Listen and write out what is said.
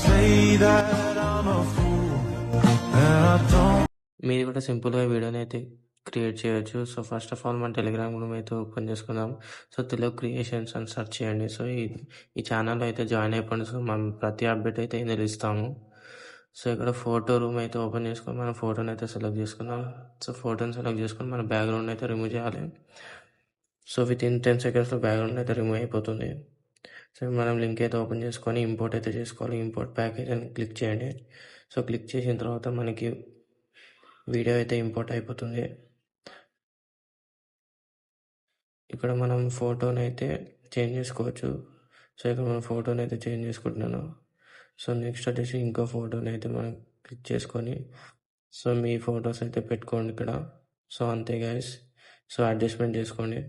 say that I'm a fool and I don't. మీది కూడా సింపుల్‌గా వీడియోని అయితే క్రియేట్ చేయొచ్చు. సో, ఫస్ట్ ఆఫ్ ఆల్ మన టెలిగ్రామ్ గ్రూప్ అయితే ఓపెన్ చేసుకుందాం. సో, తెలుగు క్రియేషన్స్ అని సెర్చ్ చేయండి. సో, ఈ ఛానల్‌లో అయితే జాయిన్ అయిపోండి. సో, మనం ప్రతి అప్డేట్ అయితే ఇందులో ఇస్తాము. సో, ఇక్కడ ఫోటో రూమ్ అయితే ఓపెన్ చేసుకొని మన ఫోటోని అయితే సెలెక్ట్ చేసుకుందాం. సో, ఫోటోని సెలెక్ట్ చేసుకొని మన బ్యాక్‌గ్రౌండ్ అయితే రిమూవ్ చేయాలి. సో, వితిన్ 10 సెకండ్స్‌లో బ్యాక్‌గ్రౌండ్ అయితే రిమూవ్ అయిపోతుంది. సో, మనం లింక్ అయితే ఓపెన్ చేసుకొని ఇంపోర్ట్ అయితే చేసుకోవాలి. ఇంపోర్ట్ ప్యాకేజ్ అని క్లిక్ చేయండి. సో, క్లిక్ చేసిన తర్వాత మనకి వీడియో అయితే ఇంపోర్ట్ అయిపోతుంది. ఇక్కడ మనం ఫోటోని అయితే చేంజ్ చేసుకోవచ్చు. సో, ఇక్కడ మనం ఫోటోని అయితే చేంజ్ చేసుకుంటున్నాను. సో, నెక్స్ట్ వచ్చేసి ఇంకో ఫోటోని అయితే మనం క్లిక్ చేసుకొని సో, మీ ఫొటోస్ అయితే పెట్టుకోండి ఇక్కడ. సో, అంతే గైస్. సో, అడ్జస్ట్‌మెంట్ చేసుకోండి.